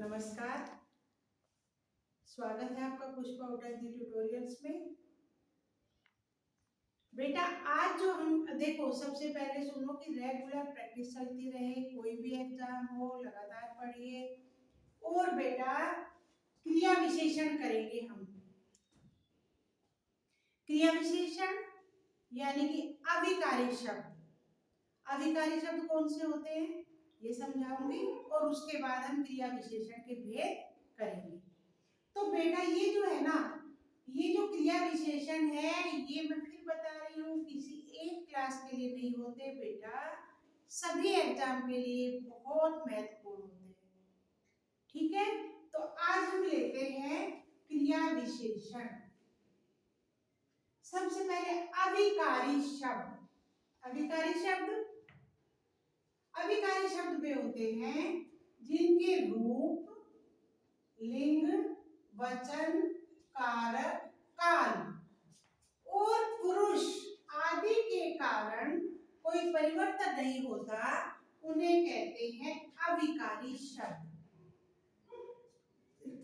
नमस्कार। स्वागत है आपका पुष्पा उटाई ट्यूटोरियल्स में। बेटा आज जो हम देखो, सबसे पहले सुनो कि रेगुलर प्रैक्टिस चलती रहे, कोई भी एग्जाम हो लगातार पढ़िए। और बेटा क्रिया विशेषण करेंगे हम। क्रिया विशेषण यानी कि अविकारी शब्द। अविकारी शब्द कौन से होते हैं ये समझाऊंगी, और उसके बाद हम क्रिया विशेषण के भेद करेंगे। तो बेटा ये जो है ना, ये जो क्रिया विशेषण है, ये मैं फिर बता रही हूँ, किसी एक क्लास के लिए नहीं होते बेटा, सभी एग्जाम के लिए बहुत महत्वपूर्ण होते हैं। ठीक है, तो आज हम लेते हैं क्रिया विशेषण। सबसे पहले अविकारी शब्द। अविकारी शब्द वे होते हैं जिनके रूप, लिंग, वचन, कारक, काल और पुरुष आदि के कारण कोई परिवर्तन नहीं होता, उन्हें कहते हैं अविकारी शब्द।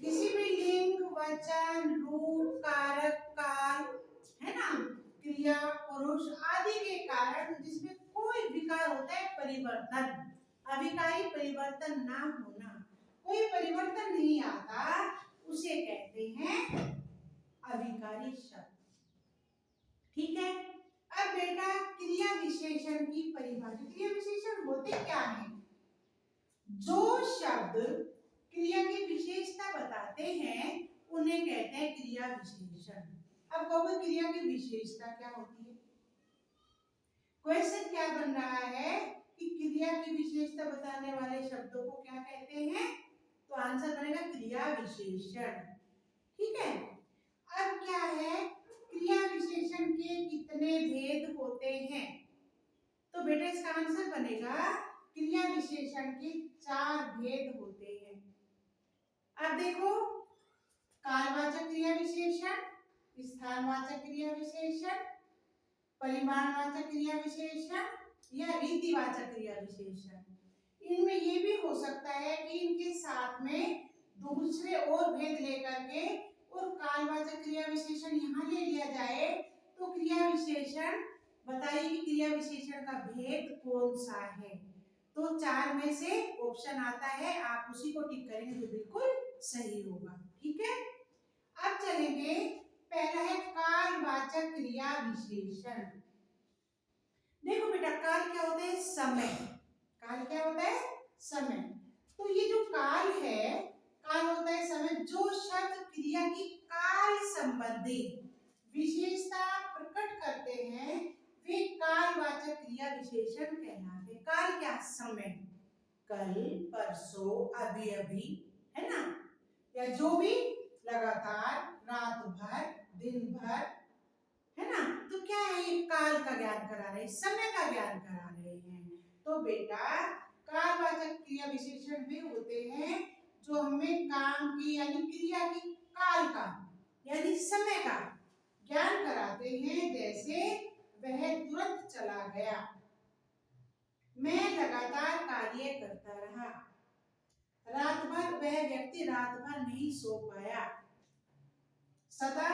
किसी भी लिंग, वचन, रूप, कारक, काल, है ना, क्रिया, पुरुष आदि के कारण जिसमें कोई विकार होता है, परिवर्तन, अविकारी परिवर्तन ना होना, कोई परिवर्तन नहीं आता, उसे कहते हैं अविकारी शब्द। ठीक है, अब बेटा क्रिया विशेषण की परिभाषा। क्रिया विशेषण होते क्या है? जो शब्द क्रिया की विशेषता बताते हैं उन्हें कहते हैं क्रिया विशेषण। अब कहोगे क्रिया की विशेषता क्या होती है? क्वेश्चन क्या बन रहा है कि क्रिया की विशेषता बताने वाले शब्दों को क्या कहते हैं? तो आंसर बनेगा क्रिया विशेषण। ठीक है, अब क्या है, क्रिया विशेषण के कितने भेद होते हैं? तो बेटा इसका आंसर बनेगा क्रिया विशेषण के 4 भेद होते हैं। अब देखो, कालवाचक क्रिया विशेषण, स्थानवाचक क्रिया विशेषण, परिमाणवाचक क्रिया विशेषण या रीतिवाचक क्रिया विशेषण। इनमें ये भी हो सकता है कि इनके साथ में दूसरे और भेद लेकर के और कालवाचक क्रिया विशेषण यहाँ ले लिया जाए, तो क्रिया विशेषण बताइए कि क्रिया विशेषण का भेद कौन सा है। तो 4 में से ऑप्शन आता है, आप उसी को टिक करेंगे तो बिल्कुल सही होगा। ठीक है, अब चलेंगे, पहला है कालवाचक क्रिया विशेषण। देखो बेटा, काल क्या होता है? समय। काल क्या होता है? समय। तो ये जो काल है, काल होता है समय। जो शब्द क्रिया की काल संबंधी विशेषता प्रकट करते हैं वे कालवाचक क्रिया विशेषण कहलाते हैं। काल क्या? समय। कल, परसों, अभी अभी, है ना, या जो भी, लगातार, रात भर, दिन भर, है ना। तो क्या है, ये काल का ज्ञान करा रहे हैं, समय का ज्ञान करा रहे हैं। तो बेटा कालवाचक क्रिया विशेषण भी होते हैं जो हमें काम की यानी क्रिया की काल का यानी समय का ज्ञान कराते हैं। जैसे वह तुरंत चला गया, मैं लगातार कार्य करता रहा, रात भर वह व्यक्ति रात भर नहीं सो पाया, सदा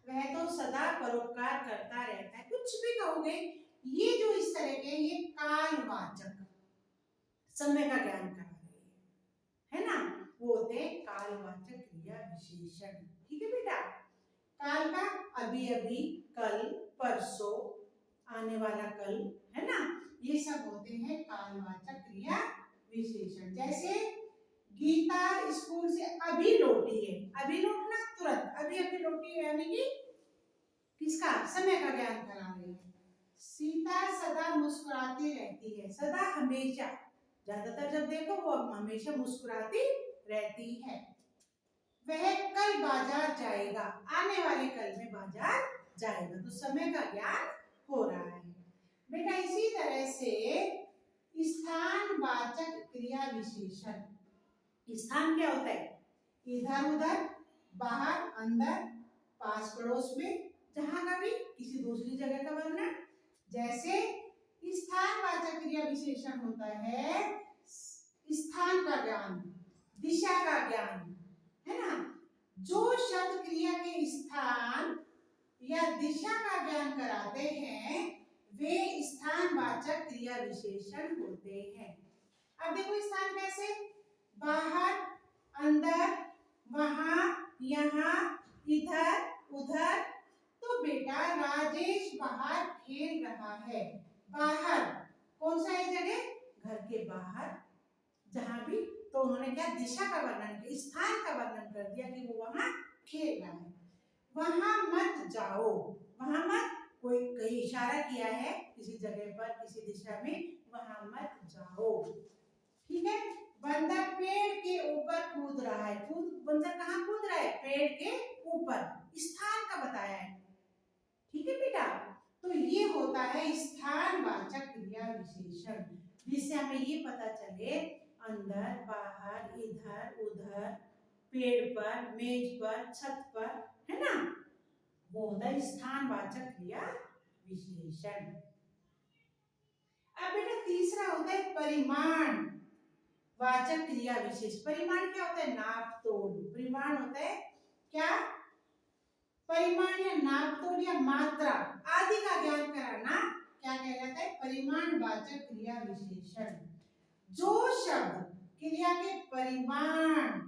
वह तो सदा परोपकार करता रहता है। कुछ भी कहोगे, ये जो इस तरह के, ये कालवाचक समय का ज्ञान करा रहे हैं, है ना, वो होते हैं कालवाचक क्रिया विशेषण। ठीक है बेटा, काल का अभी अभी, कल, परसों, आने वाला कल, है ना, ये सब होते हैं कालवाचक क्रिया विशेषण। जैसे गीता स्कूल से अभी लौटी है, अभी लौटना तुरंत, अभी अभी लौटी है यानी कि किसका? समय का ज्ञान करा रही है। सीता सदा मुस्कुराती रहती है, सदा हमेशा, ज्यादातर जब देखो वो हमेशा मुस्कुराती रहती है। वह कल बाजार जाएगा, आने वाले कल में बाजार जाएगा, तो समय का ज्ञान हो रहा है। बेटा इसी तरह से स्थानवाचक क्रिया विशेषण। स्थान क्या होता है? इधर उधर, बाहर, अंदर, पास पड़ोस में, जहां का भी, किसी दूसरी जगह का वर्णन। जैसे स्थानवाचक क्रिया विशेषण होता है स्थान का ज्ञान, दिशा का ज्ञान, है ना। जो शब्द क्रिया के स्थान या दिशा का ज्ञान कराते हैं वे स्थानवाचक क्रिया विशेषण होते हैं। अब देखो स्थान कैसे, बाहर, अंदर, वहां, यहाँ, इधर, उधर। तो बेटा राजेश बाहर खेल रहा है। बाहर कौन सा है जगह, घर के बाहर, जहां भी। तो उन्होंने क्या दिशा का वर्णन किया, स्थान का वर्णन कर दिया कि वो वहां खेल रहा है। वहां मत जाओ, वहां मत, कोई कहीं इशारा किया है किसी जगह पर, किसी दिशा में, वहां मत जाओ। ठीक है। बंदर पेड़ के ऊपर कूद रहा है। बंदर कहाँ कूद रहा है, पेड़ के ऊपर, स्थान का बताया है। ठीक है बेटा। तो ये होता है स्थानवाचक क्रिया विशेषण, जिससे हमें ये पता चले अंदर, बाहर, इधर, उधर, पेड़ पर, मेज पर, छत पर, है ना। वो होता है स्थानवाचक क्रिया विशेषण। अब बेटा तीसरा होता है परिमाण वाचक क्रिया विशेष। परिमाण क्या होता है, नाप तोल। परिमाण होता है क्या, परिमाण या नाप तोल या मात्रा आदि का ज्ञान कराना क्या कहलाता है, परिमाण वाचक क्रिया विशेषण। जो शब्द क्रिया के परिमाण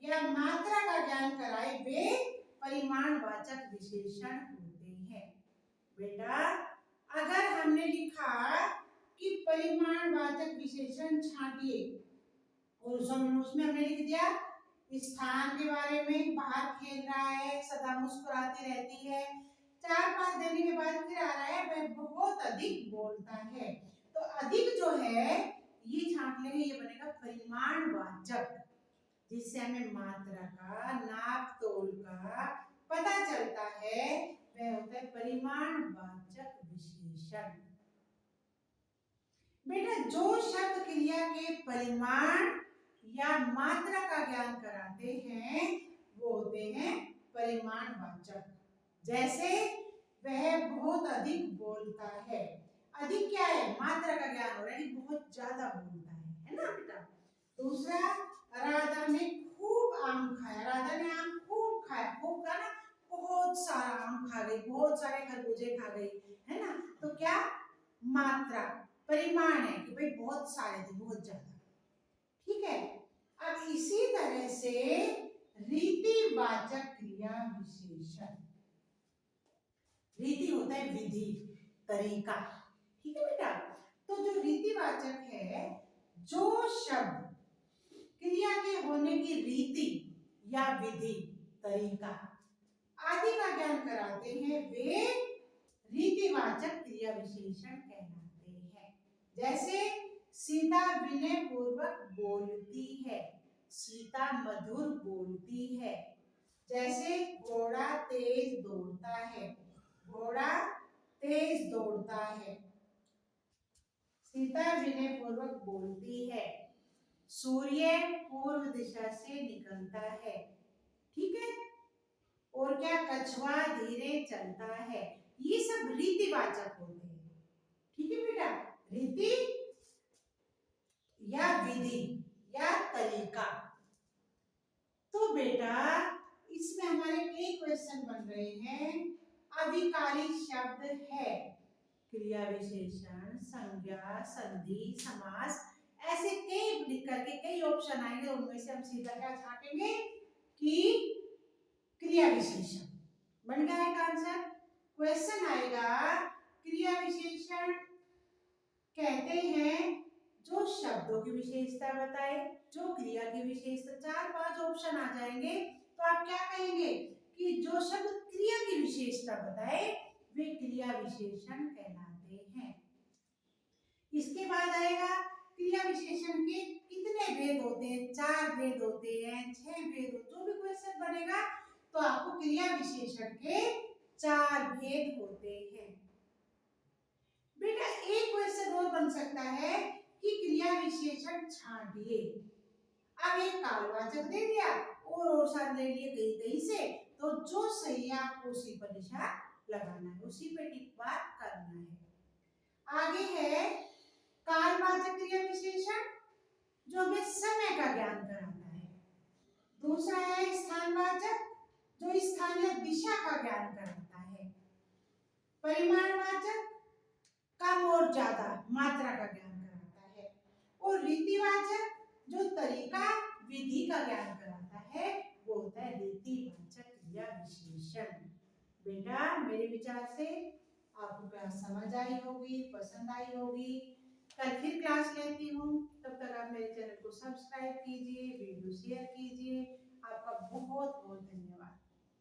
या मात्रा का ज्ञान कराए वे परिमाण वाचक विशेषण होते हैं। बेटा अगर हमने लिखा कि परिमाण वाचक विशेषण छांटिए और उसमें हमने लिख दिया स्थान के बारे में, बाहर खेल रहा है, सदा मुस्कुराती रहती है, 4-5 देने के बाद फिर आ रहा है वह बहुत अधिक बोलता है। तो अधिक जो है ये छांट लेंगे, ये बनेगा परिमाणवाचक, जिससे हमें मात्रा का, नाप तोल का पता चलता है, वह होता है परिमाणवाचक विशेषण। बेटा जो शब्द क्रिया के परिमाण या मात्रा का ज्ञान कराते हैं वो होते हैं परिमाणवाचक। जैसे वह बहुत अधिक बोलता है। अधिक क्या है, मात्रा का ज्ञान हो रहा है कि बहुत ज्यादा बोलता है ना बेटा। दूसरा, राधा ने खूब आम खाया। राधा ने आम खूब खाया, खूब का ना बहुत सारा आम खा गई, बहुत सारे खरबूजे खा गई, है ना। तो क्या, मात्रा, परिमाण है कि भाई बहुत सारे थे, बहुत ज्यादा। ठीक है। अब इसी तरह से रीतिवाचक क्रिया विशेषण। रीति होता है विधि, तरीका। ठीक है बेटा। तो जो रीतिवाचक है, जो शब्द क्रिया के होने की रीति या विधि, तरीका आदि का ज्ञान कराते हैं वे रीतिवाचक क्रिया विशेषण कहलाते हैं। जैसे सीता विनय पूर्वक बोलती है, सीता मधुर बोलती है। जैसे घोड़ा तेज दौड़ता है, घोड़ा तेज दौड़ता है। सीता विनय पूर्वक बोलती है। सूर्य पूर्व दिशा से निकलता है। ठीक है। और क्या, कछुआ धीरे चलता है। ये सब रीतिवाचक होते हैं। ठीक है बेटा। रीति या विधि या तरीका। तो बेटा इसमें हमारे कई क्वेश्चन बन रहे हैं। अभिकारी शब्द है, क्रिया विशेषण, संज्ञा, संधि, समास, ऐसे कई लिख करके कई ऑप्शन आएंगे, उनमें से हम सीधा क्या छांटेंगे कि क्रिया विशेषण। बन गया है आंसर। क्वेश्चन आएगा क्रिया विशेषण कहते हैं जो शब्दों की विशेषता बताए, जो क्रिया की विशेषता, 4-5 ऑप्शन आ जाएंगे। तो आप क्या कहेंगे कि जो शब्द क्रिया की विशेषता बताए वे क्रिया विशेषण कहलाते हैं। इसके बाद आएगा क्रिया विशेषण के कितने भेद होते हैं, 4 भेद होते हैं, 6 भेद, जो भी क्वेश्चन बनेगा तो आपको क्रिया विशेषण के 4 भेद होते हैं। बेटा एक क्वेश्चन और बन सकता है कि क्रिया विशेषण छांटिए। अब एक कालवाचक दे दिया और साथ ले लिए कहीं कहीं से, तो जो सही है आपको उसी पर निशान लगाना है, उसी पे टिक मार्क करना है। आगे है कालवाचक क्रिया विशेषण जो हमें समय का ज्ञान कराता है। दूसरा है स्थानवाचक, जो स्थानीय दिशा का ज्ञान कराता है। परिमाणवाचक, कम और ज्यादा मात्रा का ज्ञान कराता है। और रीतिवाचक, जो तरीका विधि का ज्ञान कराता है, वो होता है रीतिवाचक क्रिया विशेषण। बेटा मेरे विचार से आपको क्लास समझ आई होगी, पसंद आई होगी। कल फिर क्लास लेती हूँ, तब तक आप मेरे चैनल को सब्सक्राइब कीजिए, वीडियो शेयर कीजिए। आपका बहुत बहुत धन्यवाद।